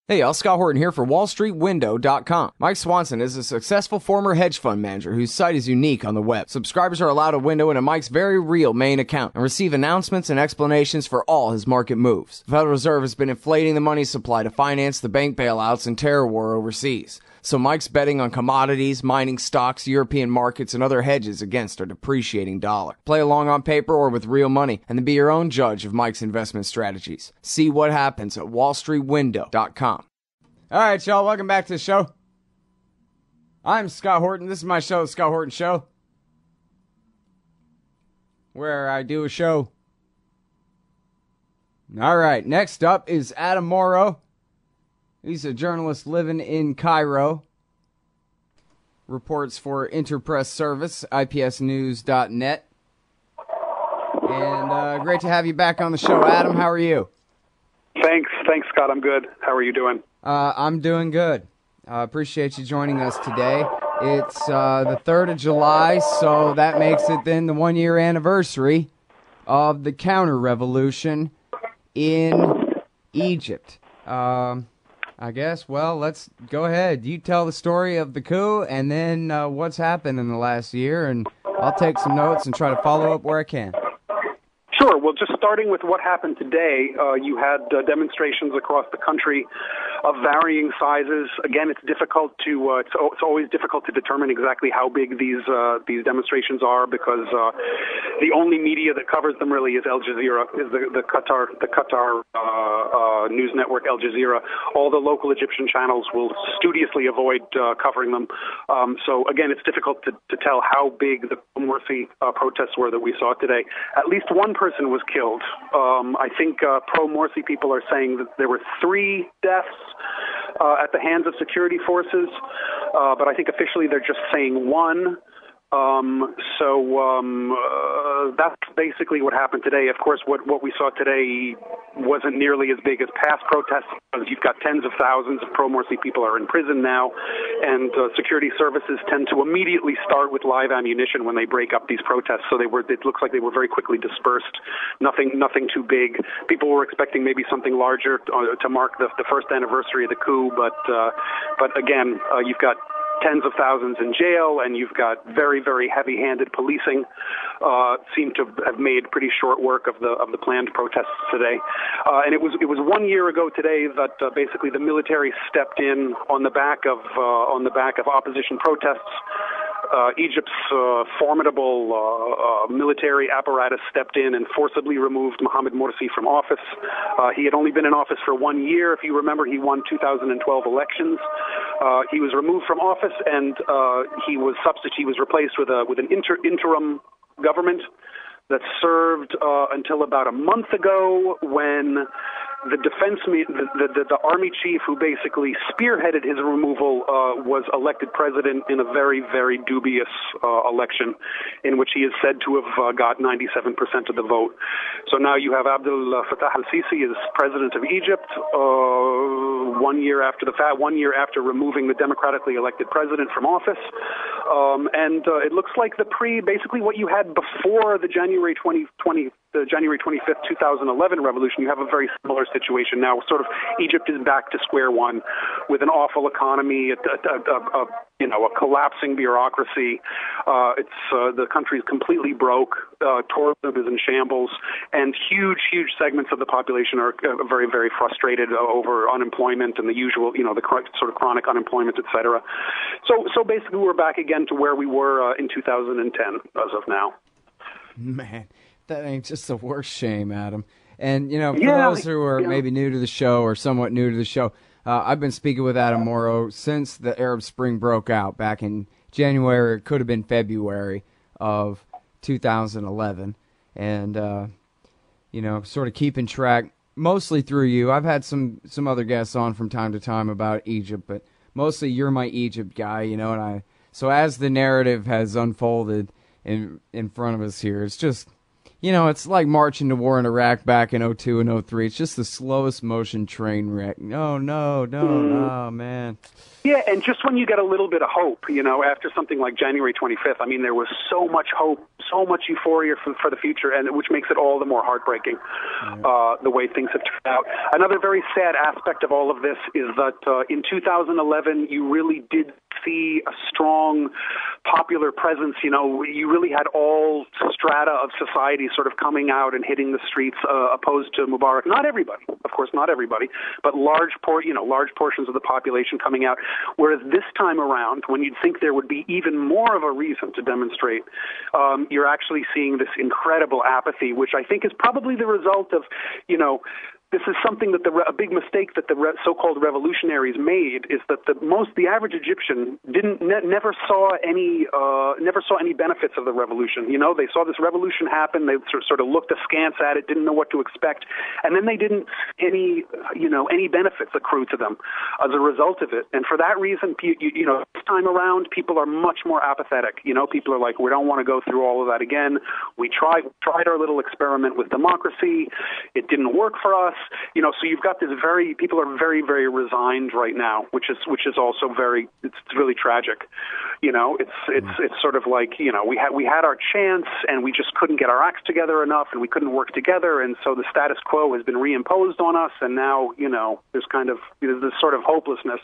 Hey y'all, Scott Horton here for WallStreetWindow.com. Mike Swanson is a successful former hedge fund manager whose site is unique on the web. Subscribers are allowed a window into Mike's very real main account and receive announcements and explanations for all his market moves. The Federal Reserve has been inflating the money supply to finance the bank bailouts and terror war overseas. So Mike's betting on commodities, mining stocks, European markets, and other hedges against a depreciating dollar. Play along on paper or with real money, and then be your own judge of Mike's investment strategies. See what happens at WallStreetWindow.com. All right, y'all, welcome back to the show. I'm Scott Horton. This is my show, The Scott Horton Show, where I do a show. All right, next up is Adam Morrow. He's a journalist living in Cairo. Reports for Interpress Service, IPSnews.net. And great to have you back on the show, Adam. How are you? Thanks, Scott. I'm good. How are you doing? I'm doing good. Appreciate you joining us today. It's the 3rd of July, so that makes it then the 1-year anniversary of the counter-revolution in Egypt. I guess, well, let's go ahead. You tell the story of the coup and then what's happened in the last year, and I'll take some notes and try to follow up where I can. Sure. Well, just starting with what happened today, you had demonstrations across the country of varying sizes. Again, it's difficult to it's always difficult to determine exactly how big these demonstrations are because the only media that covers them really is Al Jazeera, is the Qatar news network Al Jazeera. All the local Egyptian channels will studiously avoid covering them. So again, it's difficult to tell how big the Morsi protests were that we saw today. At least one person was killed. I think pro-Morsi people are saying that there were 3 deaths at the hands of security forces, but I think officially they're just saying 1. That's basically what happened today. Of course, what we saw today wasn't nearly as big as past protests, because you've got tens of thousands of pro-Morsi people are in prison now, and security services tend to immediately start with live ammunition when they break up these protests. So it looks like they were very quickly dispersed. Nothing too big. People were expecting maybe something larger to mark the first anniversary of the coup, but again, you've got tens of thousands in jail, and you've got very, very heavy-handed policing. Seem to have made pretty short work of the planned protests today. And it was 1 year ago today that basically the military stepped in on the back of opposition protests. Egypt's formidable military apparatus stepped in and forcibly removed Mohamed Morsi from office. He had only been in office for 1 year. If you remember, he won 2012 elections. He was removed from office, and he was replaced with an interim government that served until about a month ago, when the army chief who basically spearheaded his removal was elected president in a very, very dubious election in which he is said to have got 97% of the vote. So now you have Abdel Fattah al-Sisi as president of Egypt 1 year after the fact, 1 year after removing the democratically elected president from office. And it looks like basically what you had before the January 25th, 2011 revolution. You have a very similar situation now. Sort of Egypt is back to square one with an awful economy, a collapsing bureaucracy. The country is completely broke. Tourism is in shambles, and huge segments of the population are very, very frustrated over unemployment and the usual, the sort of chronic unemployment, etc. So basically, we're back again to where we were in 2010 as of now. Man, that ain't just the worst shame, Adam. And, for those who are maybe new to the show or somewhat new to the show, I've been speaking with Adam Morrow since the Arab Spring broke out back in January. It could have been February of 2011. And, sort of keeping track, mostly through you. I've had some other guests on from time to time about Egypt, but mostly you're my Egypt guy, so as the narrative has unfolded in front of us here, it's just, it's like marching to war in Iraq back in '02 and '03. It's just the slowest motion train wreck. No, man. Yeah, and just when you get a little bit of hope, after something like January 25th, I mean, there was so much hope, so much euphoria for the future, and which makes it all the more heartbreaking, the way things have turned out. Another very sad aspect of all of this is that in 2011, you really did see a strong popular presence. You really had all strata of society sort of coming out and hitting the streets opposed to Mubarak. Not everybody, of course, not everybody, but large portions of the population coming out. Whereas this time around, when you'd think there would be even more of a reason to demonstrate, you're actually seeing this incredible apathy, which I think is probably the result of, this is something that a big mistake that the so-called revolutionaries made is that the average Egyptian never saw any benefits of the revolution. They saw this revolution happen, they sort of looked askance at it, didn't know what to expect, and then they didn't any benefits accrue to them as a result of it. And for that reason, this time around, people are much more apathetic. People are like, we don't want to go through all of that again. We tried our little experiment with democracy. It didn't work for us. So you've got people are very, very resigned right now, which is also it's really tragic. It's sort of like, we had our chance and we just couldn't get our acts together enough and we couldn't work together. And so the status quo has been reimposed on us. And now, there's this sort of hopelessness,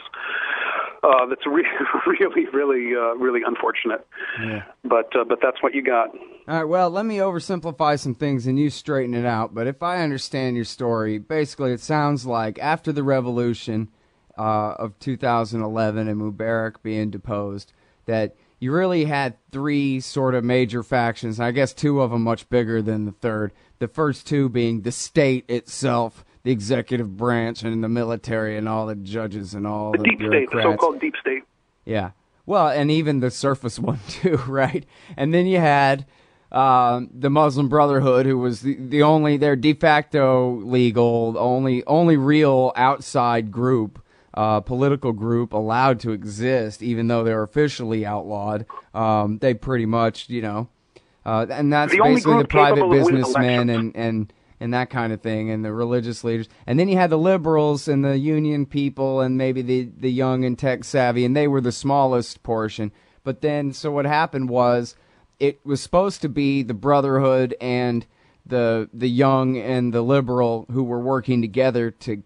that's really, really unfortunate. Yeah. But that's what you got. All right, well, let me oversimplify some things and you straighten it out. But if I understand your story, basically it sounds like after the revolution of 2011 and Mubarak being deposed, that you really had three sort of major factions, and I guess two of them much bigger than the third. The first two being the state itself, the executive branch and the military and all the judges and all the deep bureaucrats. State, the so-called deep state. Yeah. Well, and even the surface one too, right? And then you had the Muslim Brotherhood, who was the only, their de facto legal, only real outside group, political group allowed to exist, even though they're officially outlawed. They pretty much, and that's basically the private businessmen and that kind of thing, and the religious leaders. And then you had the liberals and the union people and maybe the young and tech savvy, and they were the smallest portion. But then, so what happened was, it was supposed to be the Brotherhood and the young and the liberal who were working together to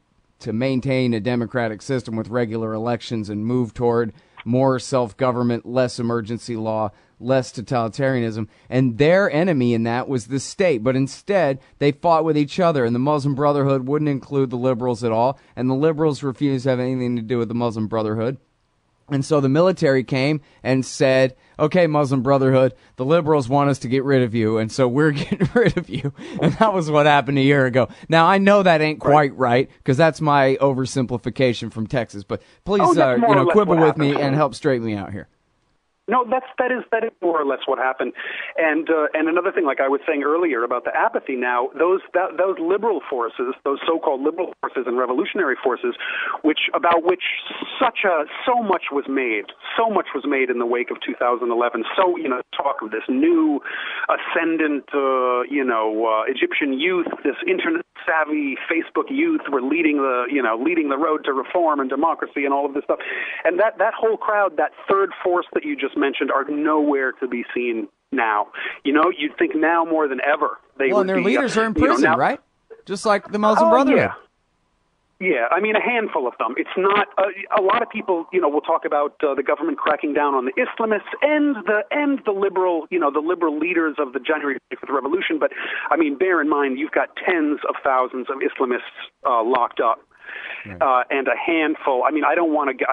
maintain a democratic system with regular elections and move toward more self-government, less emergency law, less totalitarianism. And their enemy in that was the state. But instead, they fought with each other, and the Muslim Brotherhood wouldn't include the liberals at all, and the liberals refused to have anything to do with the Muslim Brotherhood. And so the military came and said, okay, Muslim Brotherhood, the liberals want us to get rid of you, and so we're getting rid of you. And that was what happened a year ago. Now, I know that ain't quite right, because that's my oversimplification from Texas, but please, quibble with me and help straighten me out here. No, that is more or less what happened. And another thing, like I was saying earlier about the apathy now, those liberal forces, those so-called liberal forces and revolutionary forces, about which so much was made in the wake of 2011. So, talk of this new ascendant, Egyptian youth, this internet savvy Facebook youth were leading the road to reform and democracy and all of this stuff. And that whole crowd, that third force that you just mentioned, are nowhere to be seen now. You'd think now more than ever and their leaders are in prison, right? Just like the Muslim Brotherhood. Yeah, I mean, a handful of them. It's not a lot of people. Will talk about the government cracking down on the Islamists and the liberal, the liberal leaders of the January 6th revolution. But I mean, bear in mind, you've got tens of thousands of Islamists locked up. Right. And a handful. I mean, I don't want to give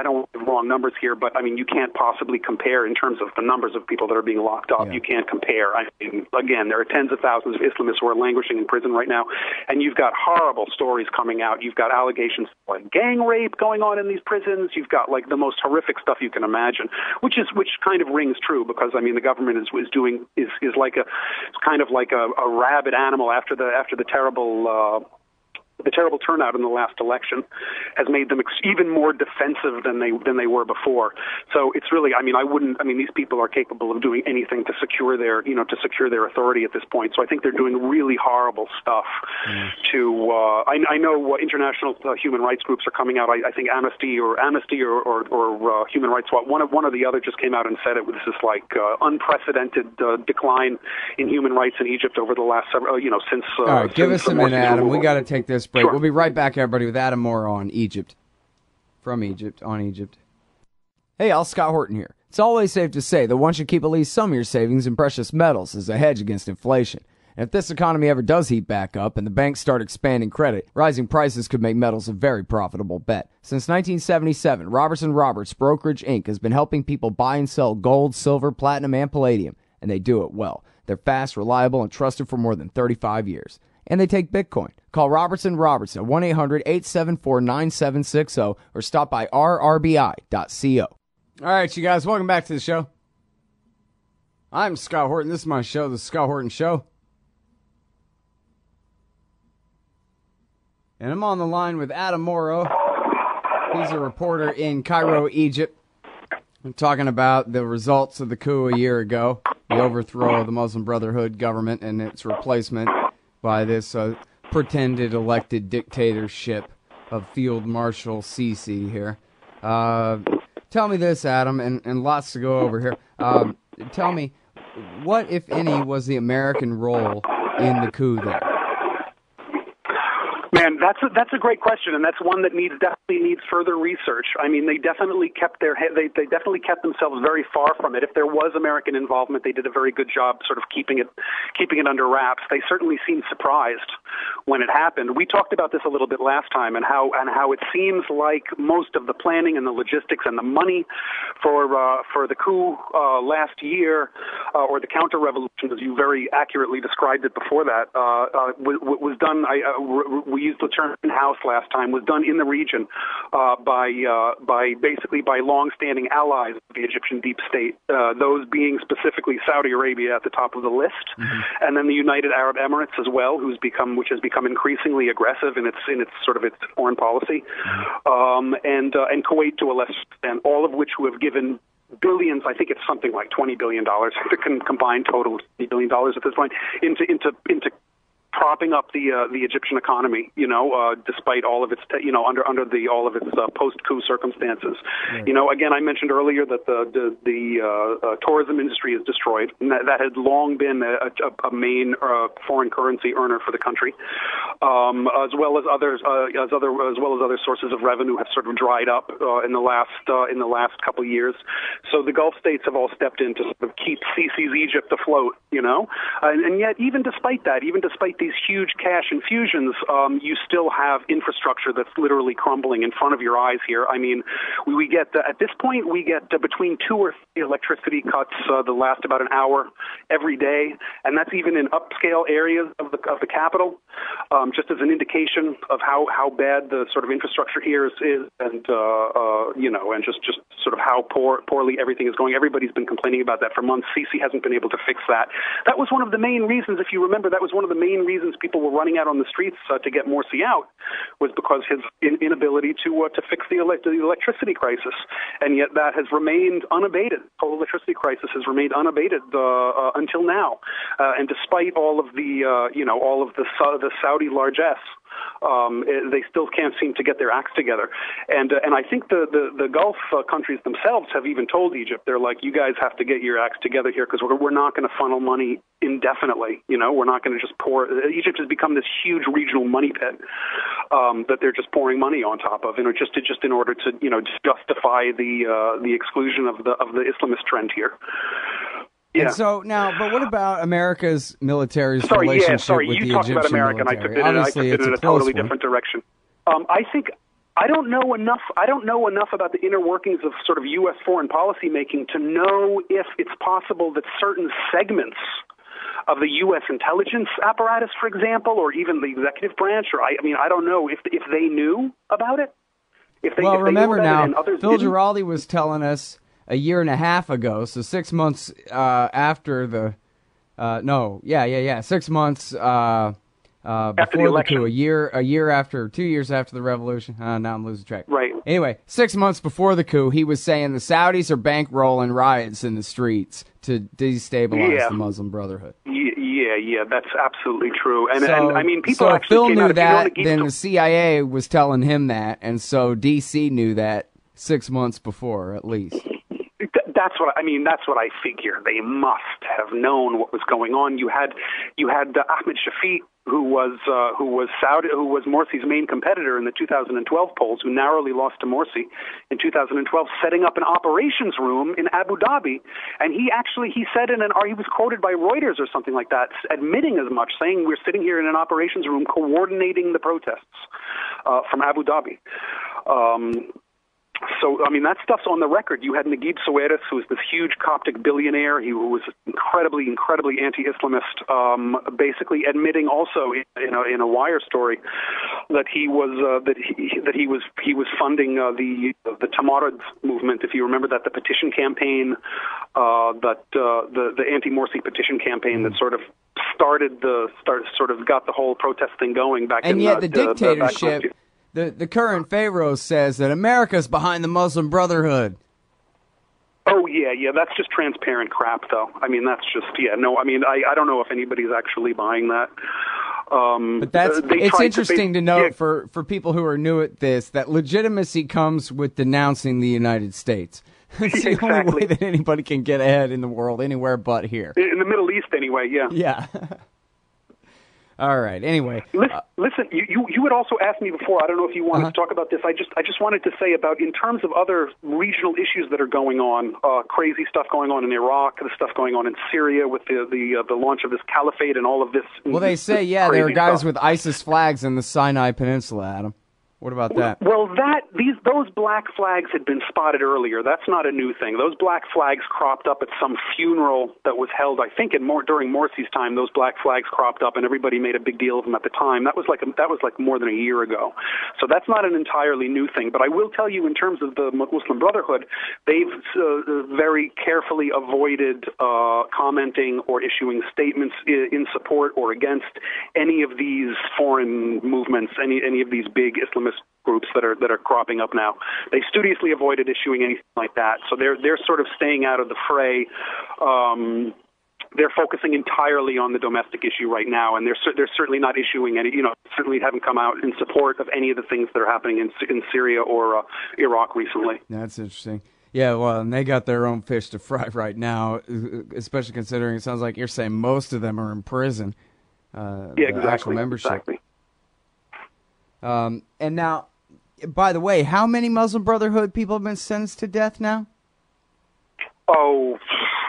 wrong numbers here, but I mean, you can't possibly compare in terms of the numbers of people that are being locked up. Yeah. You can't compare. I mean, again, there are tens of thousands of Islamists who are languishing in prison right now, and you've got horrible stories coming out. You've got allegations like gang rape going on in these prisons. You've got like the most horrific stuff you can imagine, which kind of rings true because I mean, the government is kind of like a rabid animal after the terrible the terrible turnout in the last election has made them even more defensive than they were before. So it's really, these people are capable of doing anything to secure their authority at this point. So I think they're doing really horrible stuff I know international human rights groups are coming out. I think Amnesty or Human Rights Watch, one or the other just came out and said this is like unprecedented decline in human rights in Egypt over the last several, since. All right, give us a minute, Adam. We got to take this break. Sure. We'll be right back, everybody, with Adam Morrow on Egypt. From Egypt, on Egypt. Hey, Al, Scott Horton here. It's always safe to say that one should keep at least some of your savings in precious metals as a hedge against inflation. And if this economy ever does heat back up and the banks start expanding credit, rising prices could make metals a very profitable bet. Since 1977, Robertson Roberts Brokerage Inc. has been helping people buy and sell gold, silver, platinum, and palladium, and they do it well. They're fast, reliable, and trusted for more than 35 years. And they take Bitcoin. Call Robertson Roberts at 1-800-874-9760 or stop by rrbi.co. All right, you guys, welcome back to the show. I'm Scott Horton. This is my show, The Scott Horton Show. And I'm on the line with Adam Morrow. He's a reporter in Cairo, Egypt. I'm talking about the results of the coup a year ago, the overthrow of the Muslim Brotherhood government and its replacement by this pretended elected dictatorship of Field Marshal Sisi here. Tell me this, Adam, and lots to go over here. Tell me, what, if any, was the American role in the coup there? Man, that's a great question, and that's one that definitely needs further research. I mean, they definitely kept they definitely kept themselves very far from it. If there was American involvement, they did a very good job sort of keeping it under wraps. They certainly seemed surprised when it happened. We talked about this a little bit last time, and how it seems like most of the planning and the logistics and the money for the coup last year, or the counter-revolution, as you very accurately described it before that, was done. We used the term in-house last time, was done in the region by long-standing allies of the Egyptian deep state, those being specifically Saudi Arabia at the top of the list, and then the United Arab Emirates as well, which has become increasingly aggressive in its foreign policy, and Kuwait to a lesser extent, all of which who have given billions, I think it's something like $20 billion, the combined total of $20 billion at this point, into propping up the Egyptian economy, despite all of its, under all of its post-coup circumstances. Right. Again, I mentioned earlier that the tourism industry is destroyed, and that had long been a main foreign currency earner for the country, as well as other sources of revenue have sort of dried up in the last couple of years. So the Gulf states have all stepped in to sort of keep Sisi's Egypt afloat, and yet even despite these huge cash infusions, you still have infrastructure that's literally crumbling in front of your eyes here. I mean, we get at this point between 2 or 3 electricity cuts that last about an hour every day, and that's even in upscale areas of the capital. Just as an indication of how bad the sort of infrastructure here is, and just sort of how poorly everything is going. Everybody's been complaining about that for months. Sisi hasn't been able to fix that. That was one of the main reasons, if you remember, reasons people were running out on the streets to get Morsi out, was because his inability to fix the electricity crisis, and yet that has remained unabated. The whole electricity crisis has remained unabated until now, and despite all of the Saudi largesse. They still can't seem to get their acts together, and I think the Gulf countries themselves have even told Egypt, they're like, you guys have to get your acts together here, because we're not going to funnel money indefinitely. We're not going to just pour. Egypt has become this huge regional money pit that they're just pouring money on top of, just in order to justify the exclusion of the Islamist trend here. Yeah. And so now, but what about America's military's relationship with the Egyptian military? You talked about America, and I took it in a totally different direction. I don't know enough about the inner workings of sort of U.S. foreign policy making to know if it's possible that certain segments of the U.S. intelligence apparatus, for example, or even the executive branch, or I don't know if they knew about it. Remember now, Phil Giraldi was telling us a year and a half ago, so 6 months after the 6 months before the coup, a year after, 2 years after the revolution. Now I'm losing track. Right. Anyway, 6 months before the coup, he was saying the Saudis are bankrolling riots in the streets to destabilize the Muslim Brotherhood. Yeah, that's absolutely true. And I mean, people so actually Phil came knew out, that, then the CIA was telling him that, and so D.C. knew that 6 months before, at least. That's what I figure. They must have known what was going on. You had Ahmed Shafiq, who was Morsi's main competitor in the 2012 polls, who narrowly lost to Morsi in 2012, setting up an operations room in Abu Dhabi, and he said he was quoted by Reuters or something like that, admitting as much, saying we're sitting here in an operations room coordinating the protests from Abu Dhabi. So, I mean, that stuff's on the record. You had Naguib Sawiris, who was this huge Coptic billionaire. He was incredibly anti-Islamist, basically admitting also in a Wire story that he was funding the Tamarud movement. If you remember that, the petition campaign, the anti-Morsi petition campaign that sort of got the whole protest thing going back. And yet the dictatorship. The current Pharaoh says that America's behind the Muslim Brotherhood. Oh, yeah, that's just transparent crap, though. I mean, that's just, I don't know if anybody's actually buying that. But it's interesting to note for people who are new at this, that legitimacy comes with denouncing the United States. It's the only way that anybody can get ahead in the world, anywhere but here. In the Middle East, anyway, yeah. Yeah. All right. Anyway, listen. You had also asked me before. I don't know if you wanted to talk about this. I just wanted to say about in terms of other regional issues that are going on, crazy stuff going on in Iraq, the stuff going on in Syria with the launch of this caliphate and all of this. Well, they say there are guys with ISIS flags in the Sinai Peninsula, Adam. What about that? Well, those black flags had been spotted earlier. That's not a new thing. Those black flags cropped up at some funeral that was held, I think, during Morsi's time. Those black flags cropped up, and everybody made a big deal of them at the time. That was like more than a year ago. So that's not an entirely new thing. But I will tell you, in terms of the Muslim Brotherhood, they've very carefully avoided commenting or issuing statements in support or against any of these foreign movements, any of these big Islamist groups that are cropping up now. They studiously avoided issuing anything like that. So they're sort of staying out of the fray. They're focusing entirely on the domestic issue right now, and they're certainly not issuing any. Certainly haven't come out in support of any of the things that are happening in Syria or Iraq recently. That's interesting. Yeah, well, and they got their own fish to fry right now, especially considering it sounds like you're saying most of them are in prison. Exactly. Actual membership. Exactly. And now, by the way, how many Muslim Brotherhood people have been sentenced to death now? Oh,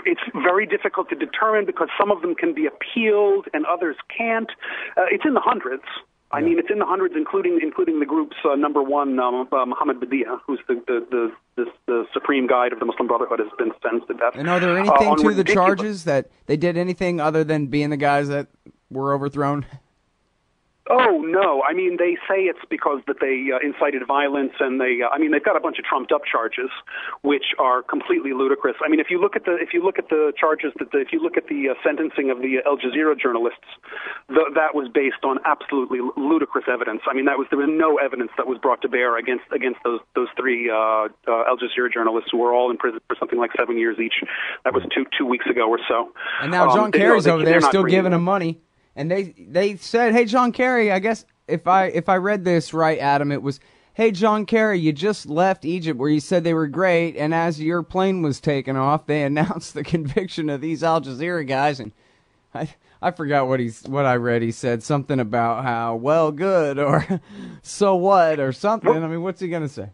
it's very difficult to determine because some of them can be appealed and others can't. It's in the hundreds. Yeah. I mean, it's in the hundreds, including the group's number one, Mohammed Badia, who's the supreme guide of the Muslim Brotherhood, has been sentenced to death. And are there anything to the charges that they did anything other than being the guys that were overthrown? Oh, no. I mean, they say it's because that they incited violence, and they've got a bunch of trumped-up charges, which are completely ludicrous. I mean, if you look at the charges, if you look at the sentencing of the Al Jazeera journalists, that was based on absolutely ludicrous evidence. I mean, there was no evidence that was brought to bear against those three Al Jazeera journalists who were all in prison for something like 7 years each. That was two weeks ago or so. And now John Kerry's over there still giving them money. And they said, hey, John Kerry, I guess if I read this right, Adam, it was, hey, John Kerry, you just left Egypt where you said they were great, and as your plane was taking off, they announced the conviction of these Al Jazeera guys, and I forgot what I read. He said something about how, well, good, or so what, or something. I mean, what's he going to say?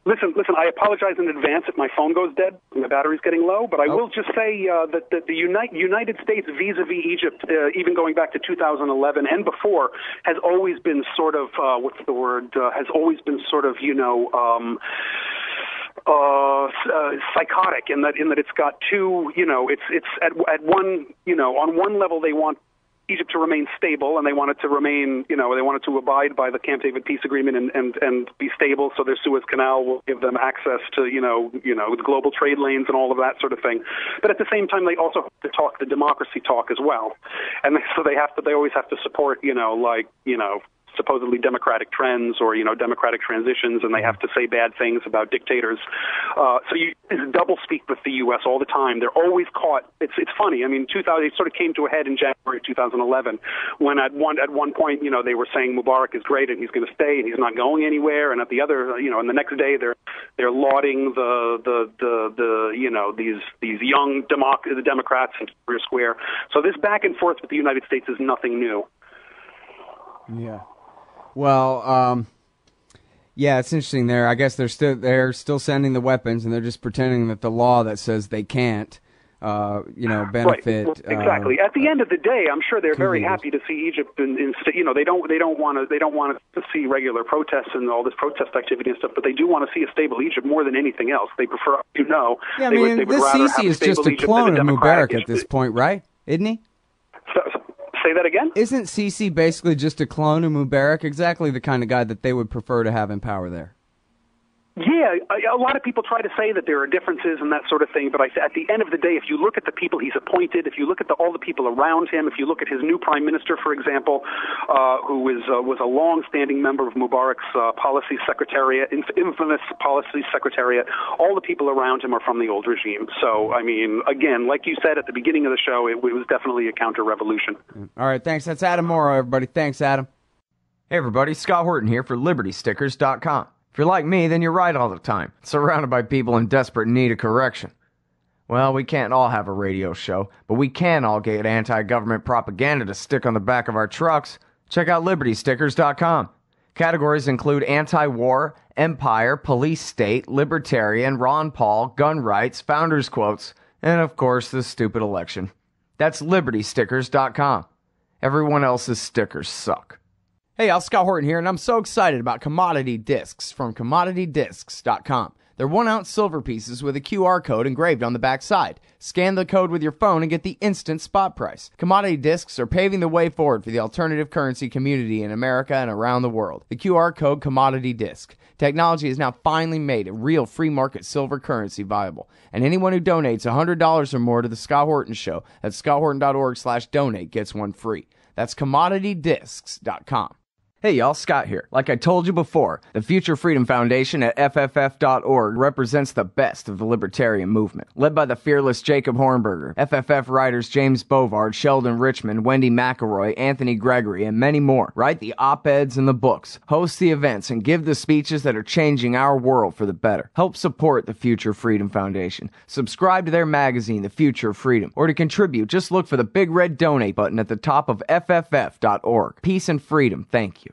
Listen, I apologize in advance if my phone goes dead and the battery's getting low, but I will just say that the United States vis-a-vis Egypt, even going back to 2011 and before, has always been sort of, has always been sort of, psychotic in that it's got two, it's at one, on one level they want Egypt to remain stable, and they wanted to remain, they wanted to abide by the Camp David peace agreement and be stable, so their Suez Canal will give them access to, the global trade lanes and all of that sort of thing. But at the same time, they also have to talk the democracy talk as well. And so they always have to support, supposedly democratic trends or, democratic transitions, and they have to say bad things about dictators. So it's doublespeak with the U.S. all the time. They're always caught. It's funny. I mean, it sort of came to a head in January 2011 when at one point, they were saying Mubarak is great and he's going to stay and he's not going anywhere, and at the other, and the next day they're lauding these young the Democrats in Tahrir Square. So this back and forth with the United States is nothing new. Yeah. Well, it's interesting there. I guess they're still sending the weapons, and they're just pretending that the law that says they can't, benefit. Right. Exactly. At the end of the day, I'm sure they're very happy to see Egypt. They don't want to see regular protests and all this protest activity and stuff, but they do want to see a stable Egypt more than anything else. They prefer, Yeah, they would rather Sisi is just a clone of Mubarak at this point, right? Isn't he? Say that again? Isn't Sisi basically just a clone of Mubarak? Exactly the kind of guy that they would prefer to have in power there. Yeah, a lot of people try to say that there are differences and that sort of thing, but at the end of the day, if you look at the people he's appointed, if you look at all the people around him, if you look at his new prime minister, for example, who was a long-standing member of Mubarak's policy secretariat, infamous policy secretariat, all the people around him are from the old regime. So, I mean, again, like you said at the beginning of the show, it was definitely a counter-revolution. All right, thanks. That's Adam Morrow, everybody. Thanks, Adam. Hey, everybody. Scott Horton here for LibertyStickers.com. If you're like me, then you're right all the time, surrounded by people in desperate need of correction. Well, we can't all have a radio show, but we can all get anti-government propaganda to stick on the back of our trucks. Check out LibertyStickers.com. Categories include anti-war, empire, police state, libertarian, Ron Paul, gun rights, founders' quotes, and of course, the stupid election. That's LibertyStickers.com. Everyone else's stickers suck. Hey, y'all, Scott Horton here, and I'm so excited about Commodity Discs from CommodityDiscs.com. They're 1-ounce silver pieces with a QR code engraved on the back side. Scan the code with your phone and get the instant spot price. Commodity Discs are paving the way forward for the alternative currency community in America and around the world. The QR code Commodity Disc. Technology has now finally made a real free market silver currency viable. And anyone who donates $100 or more to the Scott Horton Show at scotthorton.org/donate gets one free. That's CommodityDiscs.com. Hey y'all, Scott here. Like I told you before, the Future Freedom Foundation at FFF.org represents the best of the libertarian movement. Led by the fearless Jacob Hornberger, FFF writers James Bovard, Sheldon Richman, Wendy McElroy, Anthony Gregory, and many more write the op-eds and the books, host the events, and give the speeches that are changing our world for the better. Help support the Future Freedom Foundation. Subscribe to their magazine, The Future of Freedom. Or to contribute, just look for the big red donate button at the top of FFF.org. Peace and freedom. Thank you.